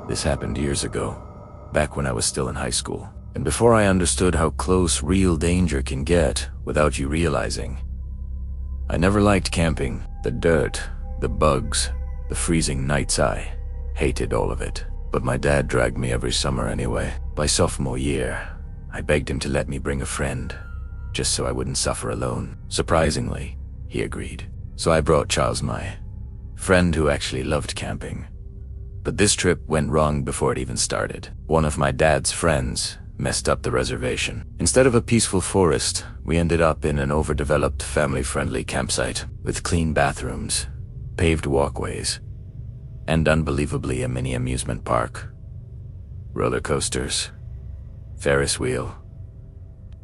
This happened years ago, back when I was still in high school, and before I understood how close real danger can get without you realizing. I never liked camping. The dirt, the bugs, the freezing nights. I hated all of it. But my dad dragged me every summer anyway. By sophomore year, I begged him to let me bring a friend, just so I wouldn't suffer alone. Surprisingly, he agreed. So I brought Charles, my friend who actually loved camping. But this trip went wrong before it even started. One of my dad's friends messed up the reservation. Instead of a peaceful forest, we ended up in an overdeveloped, family-friendly campsite with clean bathrooms, paved walkways, and unbelievably a mini amusement park. Roller coasters, Ferris wheel,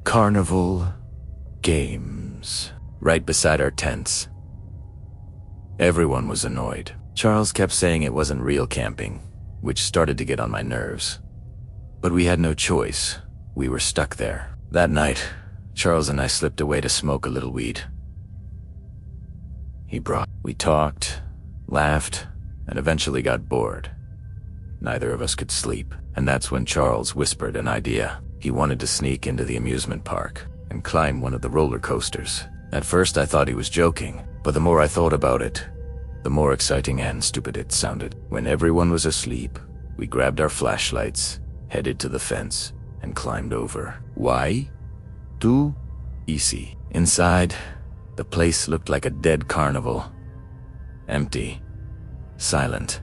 carnival, games, right beside our tents. Everyone was annoyed. Charles kept saying it wasn't real camping, which started to get on my nerves. But we had no choice. We were stuck there. That night, Charles and I slipped away to smoke a little weed. We talked, laughed, and eventually got bored. Neither of us could sleep, and that's when Charles whispered an idea. He wanted to sneak into the amusement park and climb one of the roller coasters. At first I thought he was joking, but the more I thought about it, the more exciting and stupid it sounded. When everyone was asleep, we grabbed our flashlights, headed to the fence, and climbed over. Why? Too easy. Inside, the place looked like a dead carnival. Empty. Silent.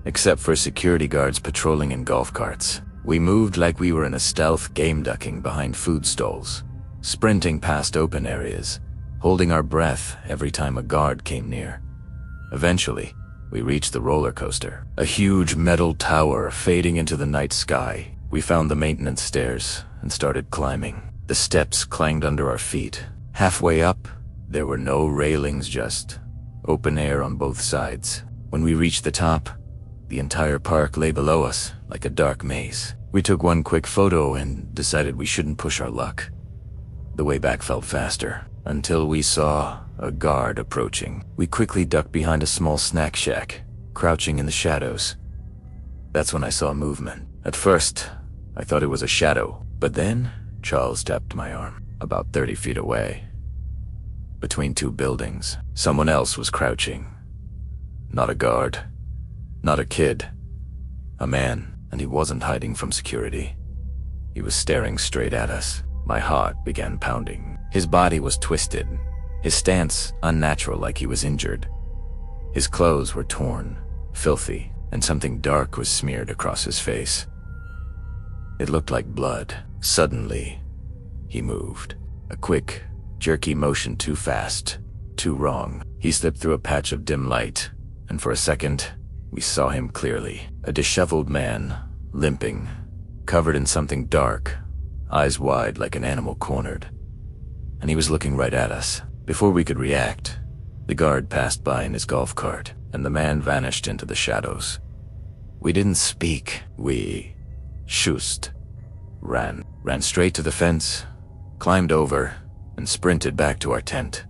Except for security guards patrolling in golf carts. We moved like we were in a stealth game, ducking behind food stalls, sprinting past open areas, holding our breath every time a guard came near. Eventually, we reached the roller coaster, a huge metal tower fading into the night sky. We found the maintenance stairs and started climbing. The steps clanged under our feet. Halfway up, there were no railings, just open air on both sides. When we reached the top, the entire park lay below us like a dark maze. We took one quick photo and decided we shouldn't push our luck. The way back felt faster, until we saw a guard approaching. We quickly ducked behind a small snack shack, crouching in the shadows. That's when I saw movement. At first, I thought it was a shadow, but then Charles tapped my arm, about 30 feet away. Between two buildings, someone else was crouching. Not a guard, not a kid, a man, and he wasn't hiding from security. He was staring straight at us. My heart began pounding. His body was twisted, his stance unnatural, like he was injured. His clothes were torn, filthy, and something dark was smeared across his face. It looked like blood. Suddenly, he moved. A quick, jerky motion, too fast, too wrong. He slipped through a patch of dim light, and for a second, we saw him clearly. A disheveled man, limping, covered in something dark, eyes wide like an animal cornered. And he was looking right at us. Before we could react, the guard passed by in his golf cart, and the man vanished into the shadows. We didn't speak. We shushed, ran straight to the fence, climbed over, and sprinted back to our tent.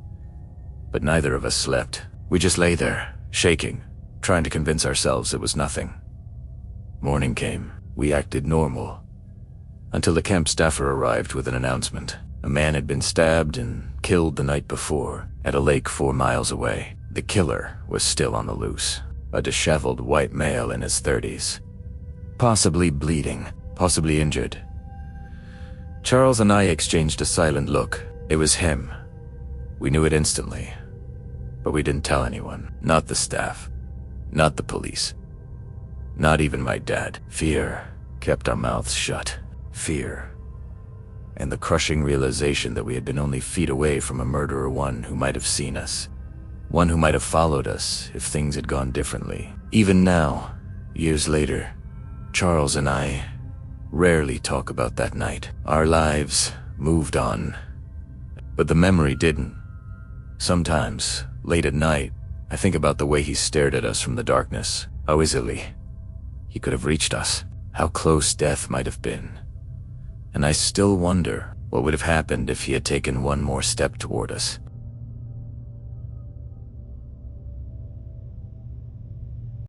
But neither of us slept. We just lay there, shaking, trying to convince ourselves it was nothing. Morning came. We acted normal, until the camp staffer arrived with an announcement. A man had been stabbed and killed the night before at a lake 4 miles away. The killer was still on the loose, a disheveled white male in his 30s, possibly bleeding, possibly injured. Charles and I exchanged a silent look. It was him. We knew it instantly, but we didn't tell anyone. Not the staff, not the police, not even my dad. Fear kept our mouths shut. Fear, and the crushing realization that we had been only feet away from a murderer, one who might have seen us, one who might have followed us if things had gone differently. Even now, years later, Charles and I rarely talk about that night. Our lives moved on, but the memory didn't. Sometimes, late at night, I think about the way he stared at us from the darkness, how easily he could have reached us, how close death might have been. And I still wonder what would have happened if he had taken one more step toward us.